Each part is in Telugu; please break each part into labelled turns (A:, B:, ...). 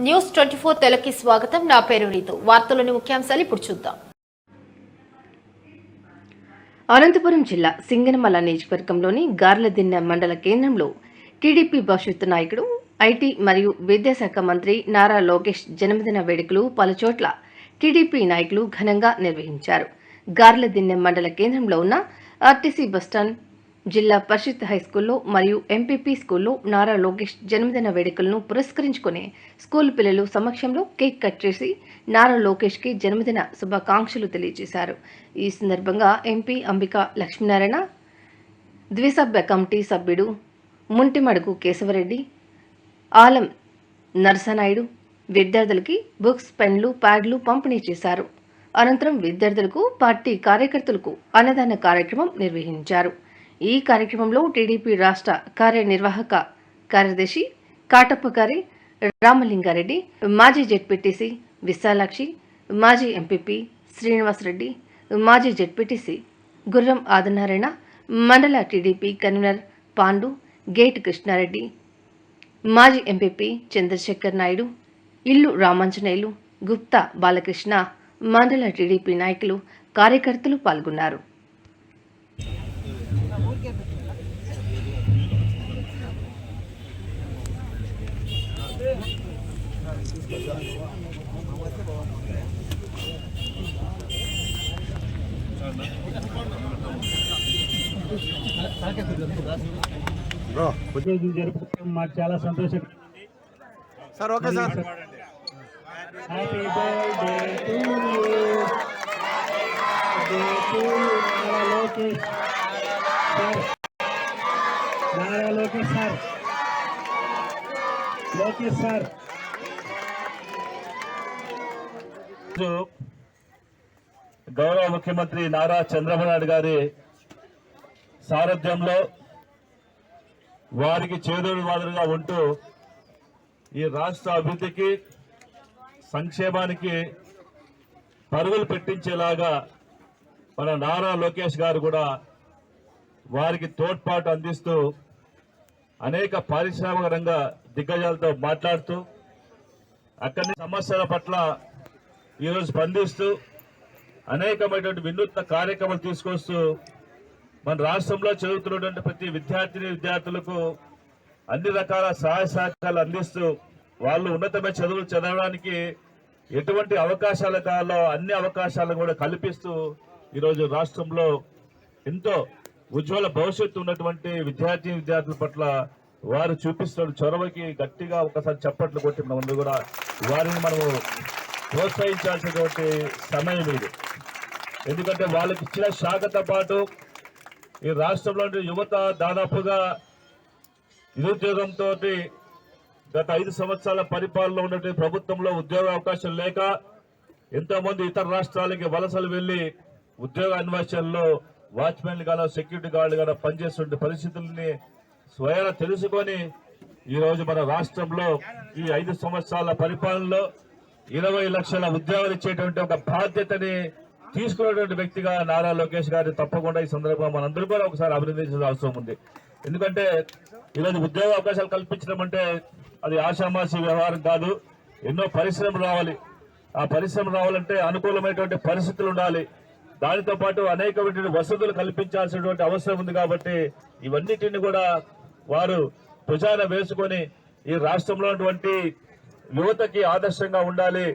A: న్యూస్ 24 తెలుగుకి స్వాగతం. నా పేరు రీతు. వార్తలోని ముఖ్యాంశాలు ఇప్పుడు చూద్దాం.
B: అనంతపురం జిల్లా సింగనమల నియోజకవర్గంలోని గార్లదిన్నె మండల కేంద్రంలో టీడీపీ భవిష్యత్తు నాయకుడు, ఐటీ మరియు విద్యాశాఖ మంత్రి నారా లోకేష్ జన్మదిన వేడుకలు పలుచోట్ల టీడీపీ నాయకులు ఘనంగా నిర్వహించారు. గార్లదిన్నె మండల కేంద్రంలో ఉన్న ఆర్టీసీ బస్టాండ్, జిల్లా పరిషత్ హైస్కూల్లో మరియు ఎంపీపీ స్కూల్లో నారా లోకేష్ జన్మదిన వేడుకలను పురస్కరించుకుని స్కూల్ పిల్లలు సమక్షంలో కేక్ కట్ చేసి నారా లోకేష్కి జన్మదిన శుభాకాంక్షలు తెలియజేశారు. ఈ సందర్భంగా ఎంపీ అంబికా లక్ష్మీనారాయణ, ద్విసభ్య కమిటీ సభ్యుడు ముంటిమడుగు కేశవరెడ్డి, ఆలం నరసనాయుడు విద్యార్థులకి బుక్స్, పెన్లు, ప్యాడ్లు పంపిణీ చేశారు. అనంతరం విద్యార్థులకు, పార్టీ కార్యకర్తలకు అన్నదాన కార్యక్రమం నిర్వహించారు. ఈ కార్యక్రమంలో టీడీపీ రాష్ట్ర కార్యనిర్వాహక కార్యదర్శి కాటప్పగారి రామలింగారెడ్డి, మాజీ జెడ్పీటీసీ విశాలాక్షి, మాజీ ఎంపీపీ శ్రీనివాసరెడ్డి, మాజీ జెడ్పీటీసీ గుర్రం ఆదినారాయణ, మండల టీడీపీ కన్వీనర్ పాండు, గేట్ కృష్ణారెడ్డి, మాజీ ఎంపీపీ చంద్రశేఖర్ నాయుడు, ఇల్లు రామాంజనేయులు, గుప్తా బాలకృష్ణ, మండల టీడీపీ నాయకులు, కార్యకర్తలు పాల్గొన్నారు.
C: జరుపుకోవడం మాకు చాలా సంతోషం sir. Okay sir. Happy birthday to you, Nara Lokesh sir. Lokesh sir గౌరవ ముఖ్యమంత్రి నారా చంద్రబాబు నాయుడు గారి సారథ్యంలో వారికి చేదోడు వాదులుగా ఉంటూ ఈ రాష్ట్ర అభివృద్ధికి, సంక్షేమానికి పరుగులు పెట్టించేలాగా మన నారా లోకేష్ గారు కూడా వారికి తోడ్పాటు అందిస్తూ అనేక పారిశ్రామిక రంగ దిగ్గజాలతో మాట్లాడుతూ అక్కడి సమస్యల పట్ల ఈరోజు స్పందిస్తూ అనేకమైనటువంటి వినూత్న కార్యక్రమాలు తీసుకొస్తూ మన రాష్ట్రంలో చదువుతున్నటువంటి ప్రతి విద్యార్థులకు అన్ని రకాల సహాయ సహకారాలు అందిస్తూ వాళ్ళు ఉన్నతమైన చదువులు చదవడానికి ఎటువంటి అవకాశాలు కావాలో అన్ని అవకాశాలను కూడా కల్పిస్తూ ఈరోజు రాష్ట్రంలో ఎంతో ఉజ్వల భవిష్యత్తు ఉన్నటువంటి విద్యార్థుల పట్ల వారు చూపిస్తున్న చొరవకి గట్టిగా ఒకసారి చప్పట్లు కొట్టి ముందు కూడా వారిని మనము ప్రోత్సహించాల్సినటువంటి సమయం ఇది. ఎందుకంటే వాళ్ళకి ఇచ్చిన శాఖతో పాటు ఈ రాష్ట్రంలోని యువత దాదాపుగా నిరుద్యోగంతో గత 5 సంవత్సరాల పరిపాలనలో ఉన్నటువంటి ప్రభుత్వంలో ఉద్యోగ అవకాశం లేక ఎంతో మంది ఇతర రాష్ట్రాలకి వలసలు వెళ్లి ఉద్యోగ అన్వేషణలో వాచ్మెన్లు గానో, సెక్యూరిటీ గార్డులు గానో పనిచేస్తున్న పరిస్థితుల్ని స్వయాన తెలుసుకొని ఈరోజు మన రాష్ట్రంలో ఈ 5 సంవత్సరాల పరిపాలనలో 20 లక్షల ఉద్యోగాలు ఇచ్చేటువంటి ఒక బాధ్యతని తీసుకున్నటువంటి వ్యక్తిగా నారా లోకేష్ గారిని తప్పకుండా ఈ సందర్భంగా మనందరూ కూడా ఒకసారి అభినందించాల్సిన అవసరం ఉంది. ఎందుకంటే ఈరోజు ఉద్యోగ అవకాశాలు కల్పించడం అంటే అది ఆషామాషి వ్యవహారం కాదు. ఎన్నో పరిశ్రమలు రావాలి. ఆ పరిశ్రమ రావాలంటే అనుకూలమైనటువంటి పరిస్థితులు ఉండాలి. దానితో పాటు అనేకమైనటువంటి వసతులు కల్పించాల్సినటువంటి అవసరం ఉంది. కాబట్టి ఇవన్నిటిని కూడా వారు భుజాన వేసుకొని ఈ రాష్ట్రంలో ఉన్నటువంటి యువతకి ఆదర్శంగా ఉండాలి,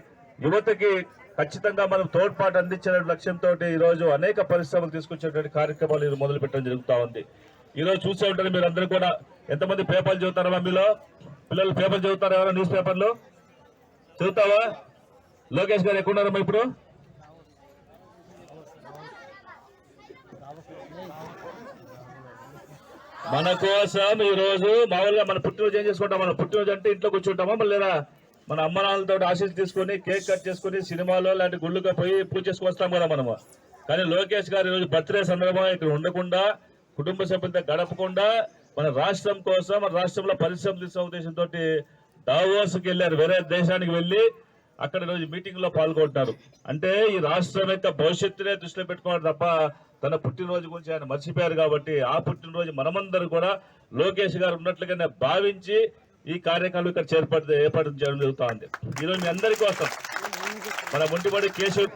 C: యువతకి ఖచ్చితంగా మనం తోడ్పాటు అందించే లక్ష్యంతో ఈరోజు అనేక పరిశ్రమలు తీసుకొచ్చేటువంటి కార్యక్రమాలు ఈరోజు మొదలు పెట్టడం జరుగుతూ ఉంది. ఈరోజు చూసే ఉంటారు మీరు అందరూ కూడా. ఎంతమంది పేపర్లు చదువుతారా? మీలో పిల్లలు పేపర్లు చదువుతారా? ఎవరైనా న్యూస్ పేపర్లు చదువుతావా? లోకేష్ గారు ఎక్కున్నారమ్మా ఇప్పుడు? మన కోసం ఈ రోజు మామూలుగా మన పుట్టినరోజు ఏం చేసుకుంటాం? మన పుట్టినరోజు అంటే ఇంట్లో కూర్చుంటామా? మళ్ళీ లేదా మన అమ్మ నాన్నలతో ఆశీస్సు తీసుకుని కేక్ కట్ చేసుకుని సినిమాలో లాంటి గుళ్ళుగా పోయి పూజ చేసుకొస్తాం కదా మనము. కానీ లోకేష్ గారు ఈరోజు బర్త్డే సందర్భంగా ఇక్కడ ఉండకుండా, కుటుంబ సభ్యులతో గడపకుండా మన రాష్ట్రం కోసం, మన రాష్ట్రంలో పరిశ్రమ తీసుకునే ఉద్దేశంతో దావోస్కి వెళ్ళారు. వేరే దేశానికి వెళ్ళి అక్కడ ఈరోజు మీటింగ్ లో పాల్గొంటారు. అంటే ఈ రాష్ట్రం యొక్క భవిష్యత్తునే దృష్టిలో పెట్టుకోవడం తప్ప తన పుట్టినరోజు గురించి ఆయన మర్చిపోయారు. కాబట్టి ఆ పుట్టినరోజు మనమందరూ కూడా లోకేష్ గారు ఉన్నట్లుగానే భావించి ఈ కార్యక్రమం ఇక్కడ ఏర్పాటు చేయడం జరుగుతూ ఉంది. ఈరోజు మీ అందరి కోసం మన ఒంటిబడి కేశవ్